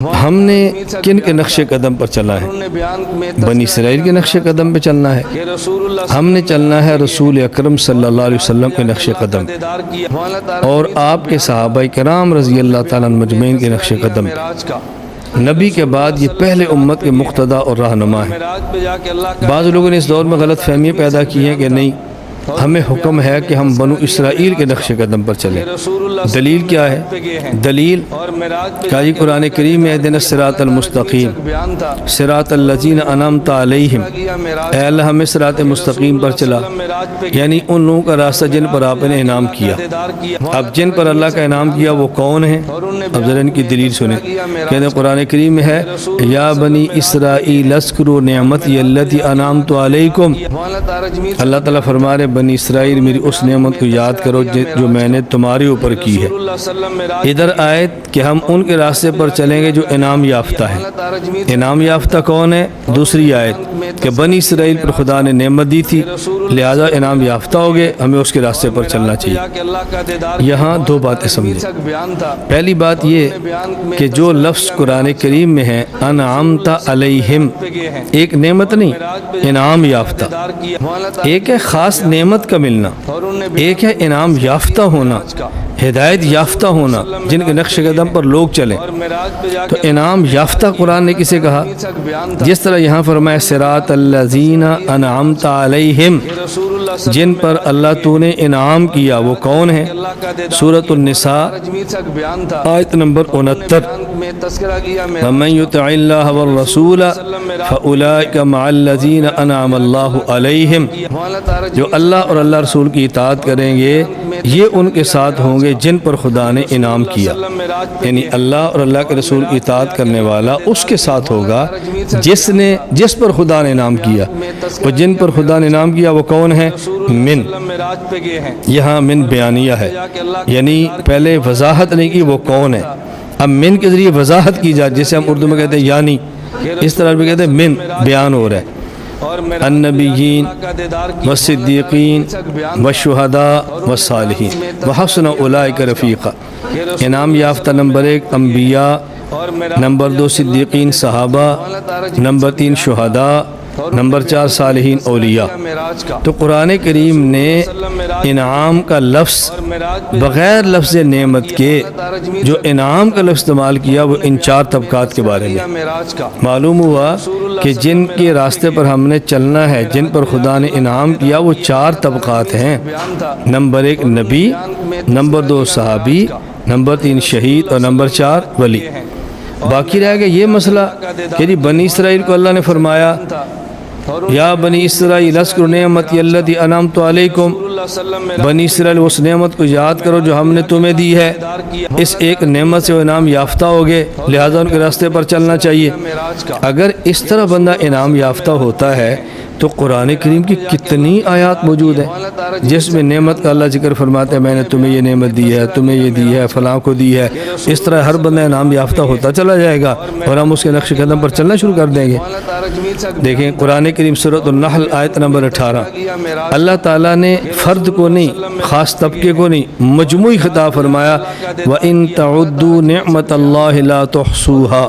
ہم نے کن کے نقش قدم پر چلنا ہے؟ بنی اسرائیل کے نقش قدم پہ چلنا ہے۔ ہم نے چلنا ہے رسول اکرم صلی اللہ علیہ وسلم کے نقش قدم اور آپ کے صحابہ کرام رضی اللہ تعالیٰ مجمعین کے نقش قدم پہ۔ نبی کے بعد یہ پہلے امت کے مقتدا اور رہنما ہیں۔ بعض لوگوں نے اس دور میں غلط فہمیاں پیدا کی ہیں کہ نہیں، ہمیں حکم ہے کہ ہم بنو اسرائیل کے نقش قدم پر چلیں۔ دلیل کیا ہے؟ دلیل کہ قرآن کریم میں اہدنا الصراط المستقیم صراط الذین انعمت علیہم، اے اللہ ہمیں صراط مستقیم پر چلا، یعنی ان لوگوں کا راستہ جن پر آپ نے انعام کیا۔ اب جن پر اللہ کا انعام کیا وہ کون ہیں؟ اب ذرا ان کی دلیل سنیں۔ کہتے ہیں قرآن کریم میں ہے یا بنی اسرائیل اذکروا نعمتی التی انعمت علیکم، اللہ تعالیٰ فرما رہے بنی اسرائیل میری اس نعمت کو یاد کرو جو میں نے تمہارے اوپر کی ہے۔ ادھر آیت کہ ہم ان کے راستے پر چلیں گے جو انعام یافتہ ہیں۔ انعام یافتہ کون ہے؟ دوسری آیت کہ بنی اسرائیل پر خدا نے نعمت دی تھی لہذا انعام یافتہ ہو گئے، ہمیں اس کے راستے پر چلنا چاہیے۔ یہاں دو باتیں سمجھیں۔ پہلی بات یہ کہ جو لفظ قرآن کریم میں ہے انعمت علیہم، ایک نعمت نہیں، انعام یافتہ۔ ایک ہے خاص نعمت کا ملنا، ایک ہے انعام یافتہ ہونا، ہدایت یافتہ ہونا، جن کے نقش قدم پر لوگ چلیں۔ تو انعام یافتہ قرآن نے کسے کہا؟ جس طرح یہاں فرمایا صراط الذین انعمت علیہم، جن پر اللہ تو نے انعام کیا وہ کون ہے؟ سورۃ النساء آیت نمبر 69، وَمَن يُطِعِ اللَّهَ وَالرَّسُولَ فَأُولَئِكَ مَعَ الَّذِينَ أَنْعَمَ اللَّهُ عَلَيْهِمْ، جو اللہ اور اللہ رسول کی اطاعت کریں گے یہ ان کے ساتھ ہوں گے جن پر خدا نے انعام کیا، یعنی اللہ اور اللہ کے رسول کی اطاعت کرنے والا اس کے ساتھ ہوگا جس پر خدا نے انعام کیا، اور جن پر خدا نے انعام کیا وہ کون ہے؟ من، یہاں من بیانیہ ہے، یعنی پہلے وضاحت نہیں کی وہ کون ہے، اب من کے ذریعے وضاحت کی جائے، جسے ہم اردو میں کہتے ہیں یعنی، اس طرح بھی کہتے ہیں من، بیان ہو رہا ہے۔ النبیین والصدیقین والشہداء والصالحین وحسن اولئک رفیقا، انعام یافتہ نمبر 1 انبیاء، نمبر 2 صدیقین صحابہ، نمبر 3 شہداء، نمبر 4 صالحین اولیاء۔ تو قرآن کریم نے انعام کا لفظ بغیر لفظ نعمت کے جو انعام کا لفظ استعمال کیا وہ ان 4 طبقات کے بارے میں معلوم ہوا کہ جن کے راستے پر ہم نے چلنا ہے، جن پر خدا نے انعام کیا وہ 4 طبقات ہیں۔ نمبر 1 نبی، نمبر 2 صحابی، نمبر 3 شہید، اور نمبر 4 ولی۔ باقی رہ گیا یہ مسئلہ کہ بنی اسرائیل کو اللہ نے فرمایا یا بنی اسرائیل اذکروا نعمتی التی انعمت علیکم، بنی اسرائیل اس نعمت کو یاد کرو جو ہم نے تمہیں دی ہے، اس ایک نعمت سے وہ انعام یافتہ ہو گئے لہذا ان کے راستے پر چلنا چاہیے۔ اگر اس طرح بندہ انعام یافتہ ہوتا ہے تو قرآن کریم کی کتنی آیات موجود ہیں جس میں نعمت کا اللہ ذکر فرماتے ہیں، میں نے تمہیں یہ نعمت دی ہے، تمہیں یہ دی ہے، فلاں کو دی ہے۔ اس طرح ہر بندہ انعام یافتہ ہوتا چلا جائے گا اور ہم اس کے نقش قدم پر چلنا شروع کر دیں گے۔ دیکھیں قرآن کریم سورۃ النحل آیت نمبر 18، اللہ تعالیٰ نے فرد کو نہیں، خاص طبقے کو نہیں، مجموعی خطاب فرمایا وَإِن تَعُدُّوا نِعْمَةَ اللَّهِ لَا تُحْصُوهَا،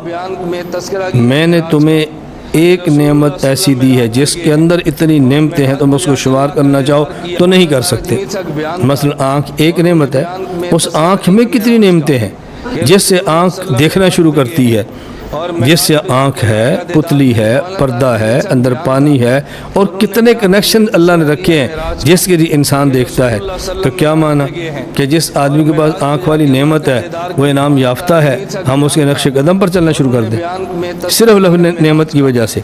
میں نے تمہیں ایک نعمت ایسی دی ہے جس کے اندر اتنی نعمتیں ہیں تم اس کو شمار کرنا چاہو تو نہیں کر سکتے۔ مثلا آنکھ ایک نعمت ہے، اس آنکھ میں کتنی نعمتیں ہیں جس سے آنکھ دیکھنا شروع کرتی ہے، جس سے آنکھ ہے، پتلی ہے، پردہ ہے، اندر پانی ہے، اور کتنے کنیکشن اللہ نے رکھے ہیں جس کے لیے انسان دیکھتا ہے۔ تو کیا معنی کہ جس آدمی کے پاس آنکھ والی نعمت ہے وہ انعام یافتہ ہے، ہم اس کے نقش قدم پر چلنا شروع کر دیں صرف لفظ نعمت کی وجہ سے۔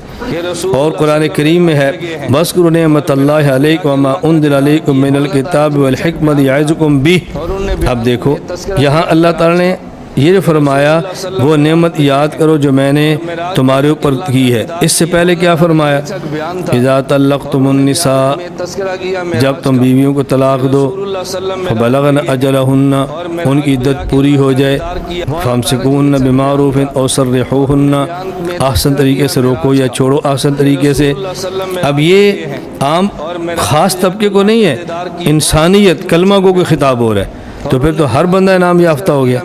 اور قرآن کریم میں ہے وَاذْكُرُوا نِعْمَةَ اللَّهِ عَلَيْكُمْ وَمَا أُنزِلَ عَلَيْكُمْ مِنَ الْكِتَابِ وَالْحِكْمَةِ يَعِظُكُمْ بِهِ۔ اب دیکھو یہاں اللہ تعالیٰ نے یہ جو فرمایا وہ نعمت یاد کرو جو میں نے تمہارے اوپر کی ہے، اس سے پہلے کیا فرمایا؟ اذا طلقتم النساء، جب تم بیویوں کو طلاق دو، فبلغن اجلہن، ان کی عدت پوری ہو جائے، فامسکوہن بمعروف او سرحوہن، احسن طریقے سے روکو یا چھوڑو احسن طریقے سے۔ اب یہ عام خاص طبقے کو نہیں ہے، انسانیت کلمہ کو کوئی خطاب ہو رہا ہے، تو پھر تو ہر بندہ انعام یافتہ ہو گیا۔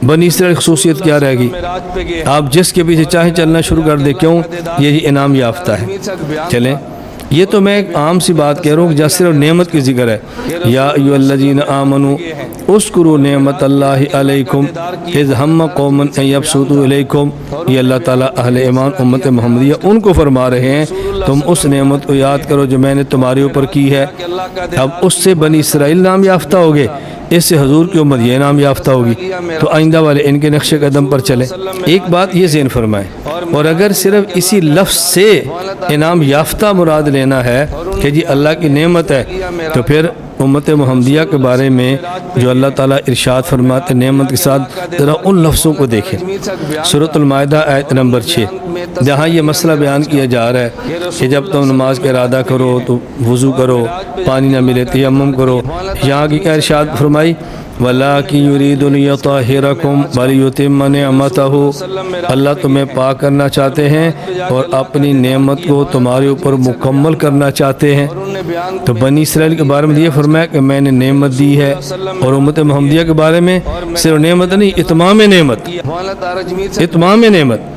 بنی اسرائیل خصوصیت کیا رہے گی؟ آپ جس کے پیچھے چاہیں چلنا شروع کر دیں، کیوں؟ یہ انعام یافتہ ہے۔ چلیں، یہ تو میں ایک عام سی بات کہہ رہا ہوں، جہاں صرف نعمت کی ذکر ہے۔ یا ایھا الذین آمنوا اذکروا نعمت اللہ علیکم اذ ہم قوم ان یبسطوا الیکم، یہ اللہ تعالیٰ اہل ایمان امت محمدیہ ان کو فرما رہے ہیں، تم اس نعمت کو یاد کرو جو میں نے تمہارے اوپر کی ہے۔ اب اس سے بنی اسرائیل نام یافتہ ہوگے، اس سے حضور کی امت یہ نام یافتہ ہوگی، تو آئندہ والے ان کے نقش قدم پر چلیں۔ ایک بات یہ ذہن فرمائیں، اور اگر صرف اسی لفظ سے انعام یافتہ مراد لینا ہے کہ جی اللہ کی نعمت ہے، تو پھر امت محمدیہ کے بارے میں جو اللہ تعالیٰ ارشاد فرماتے نعمت کے ساتھ، ذرا ان لفظوں کو دیکھیں۔ سورۃ المائدہ آیت نمبر 6، جہاں یہ مسئلہ بیان کیا جا رہا ہے کہ جب تم نماز کا ارادہ کرو تو وضو کرو، پانی نہ ملے تیمم کرو۔ یہاں کی کیا ارشاد فرمائی؟ وَلَٰكِن يُرِيدُ لِيُطَهِّرَكُمْ وَلِيُتِمَّ نِعْمَتَهُ، اللہ تمہیں پاک کرنا چاہتے ہیں اور اپنی نعمت کو تمہارے اوپر مکمل کرنا چاہتے ہیں۔ تو بنی اسرائیل کے بارے میں یہ فرمایا کہ میں نے نعمت دی ہے، اور امت محمدیہ کے بارے میں صرف نعمت نہیں، اتمام نعمت، اتمام نعمت۔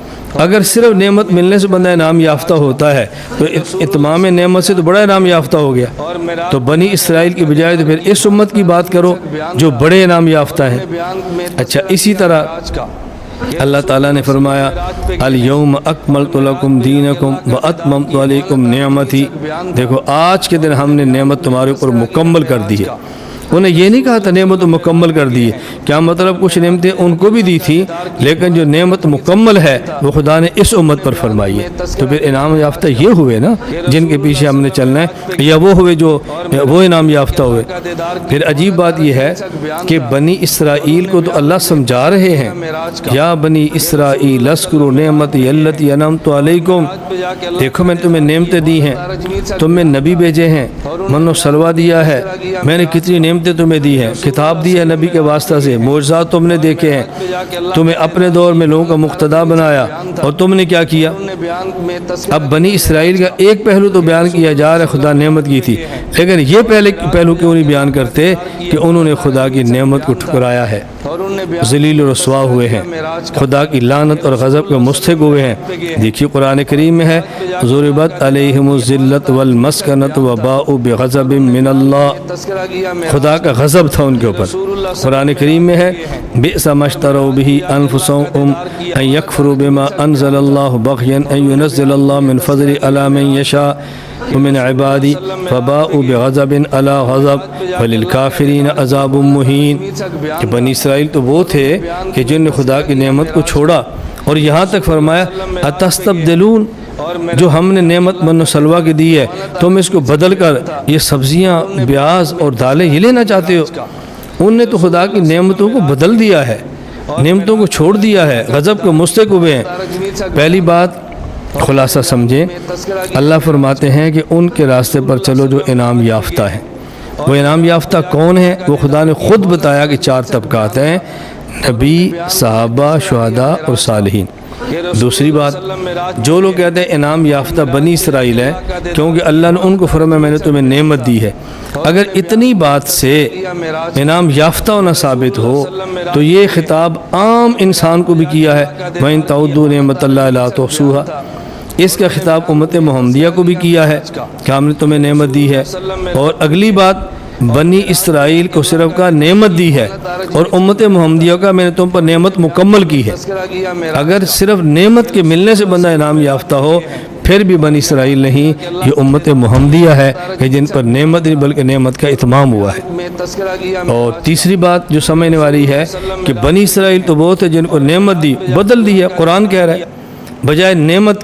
اگر صرف نعمت ملنے سے بندہ انعام یافتہ ہوتا ہے تو اتمام نعمت سے تو بڑا انعام یافتہ ہو گیا۔ تو بنی اسرائیل کی بجائے تو پھر اس امت کی بات کرو جو بڑے انعام یافتہ ہیں۔ اچھا، اسی طرح اللہ تعالیٰ نے فرمایا الیوم اکملت لکم دینکم واتممت علیکم نعمتی، دیکھو آج کے دن ہم نے نعمت تمہارے اوپر مکمل کر دی ہے۔ انہیں یہ نہیں کہا تھا نعمت مکمل کر دی ہے، کیا مطلب کچھ نعمتیں ان کو بھی دی تھی، لیکن جو نعمت مکمل ہے وہ خدا نے اس امت پر فرمائی ہے۔ تو پھر انعام یافتہ یہ ہوئے نا جن کے پیچھے ہم نے چلنا ہے، یا وہ ہوئے جو وہ انعام یافتہ ہوئے۔ پھر عجیب بات یہ ہے کہ بنی اسرائیل کو تو اللہ سمجھا رہے ہیں، یا بنی اسرائیل اذکروا نعمتی التی انعمت علیکم، دیکھو میں تمہیں نعمتیں دی ہیں، تم میں نبی بھیجے ہیں، من و سلوہ دیا ہے، میں نے کتنی نعمتیں تمہیں دی ہے، کتاب دی ہے نبی کے واسطہ سے، معجزات تم نے دیکھے ہیں، تمہیں اپنے دور میں لوگوں کا مقتدا بنایا، اور تم نے کیا کیا؟ اب بنی اسرائیل کا ایک پہلو تو بیان کیا جا رہا ہے خدا نعمت کی تھی، لیکن یہ پہلے پہلو کیوں نہیں بیان کرتے کہ انہوں نے خدا کی نعمت کو ٹھکرایا ہے، ذلیل و رسوا ہوئے ہیں، خدا کی لعنت اور غضب کے مستحق ہوئے ہیں۔ دیکھیے قرآن کریم میں ہے ضربت علیہم الذلۃ والمسکنۃ وباؤوا بغضب من اللہ، خدا کا غضب تھا ان کے اوپر۔ قرآن کریم میں ہے بئس ما اشتروا به انفسهم ان يكفروا بما انزل الله بغيا ان ينزل الله من فضل على من يشاء ومن عبادی فباؤوا بغضب علی غضب وللکافرین عذاب مہین، کہ بنی اسرائیل تو وہ تھے کہ جن نے خدا کی نعمت کو چھوڑا، اور یہاں تک فرمایا اتستبدلون، جو ہم نے نعمت من و سلوہ کی دی ہے تم اس کو بدل کر یہ سبزیاں پیاز اور دالیں یہ لینا چاہتے ہو۔ ان نے تو خدا کی نعمتوں کو بدل دیا ہے، نعمتوں کو چھوڑ دیا ہے، غضب کے مستحق ہوئے ہیں۔ پہلی بات خلاصہ سمجھیں، اللہ فرماتے ہیں کہ ان کے راستے پر چلو جو انعام یافتہ ہیں۔ وہ انعام یافتہ کون ہیں؟ وہ خدا نے خود بتایا کہ 4 طبقات ہیں، نبی، صحابہ، شہداء اور صالحین۔ دوسری بات، جو لوگ کہتے ہیں انعام یافتہ بنی اسرائیل ہے کیونکہ اللہ نے ان کو فرمایا میں نے تمہیں نعمت دی ہے، اگر اتنی بات سے انعام یافتہ ہونا ثابت ہو تو یہ خطاب عام انسان کو بھی کیا ہے، وَإِن تَعُدُّوا نِعْمَتَ اللَّهِ لَا تُحْصُوهَا، اس کا خطاب امت محمدیہ کو بھی کیا ہے کہ ہم نے تمہیں نعمت دی ہے۔ اور اگلی بات، بنی اسرائیل کو صرف کا نعمت دی ہے، اور امت محمدیہ کا میں نے تم پر نعمت مکمل کی ہے۔ اگر صرف نعمت کے ملنے سے بندہ انعام یافتہ ہو پھر بھی بنی اسرائیل نہیں، یہ امت محمدیہ ہے کہ جن پر نعمت نہیں بلکہ نعمت کا اتمام ہوا ہے۔ اور تیسری بات جو سمجھنے والی ہے کہ بنی اسرائیل تو وہ تھے جن کو نعمت دی بدل دی ہے، قرآن کہہ رہا ہے بجائے نعمت کے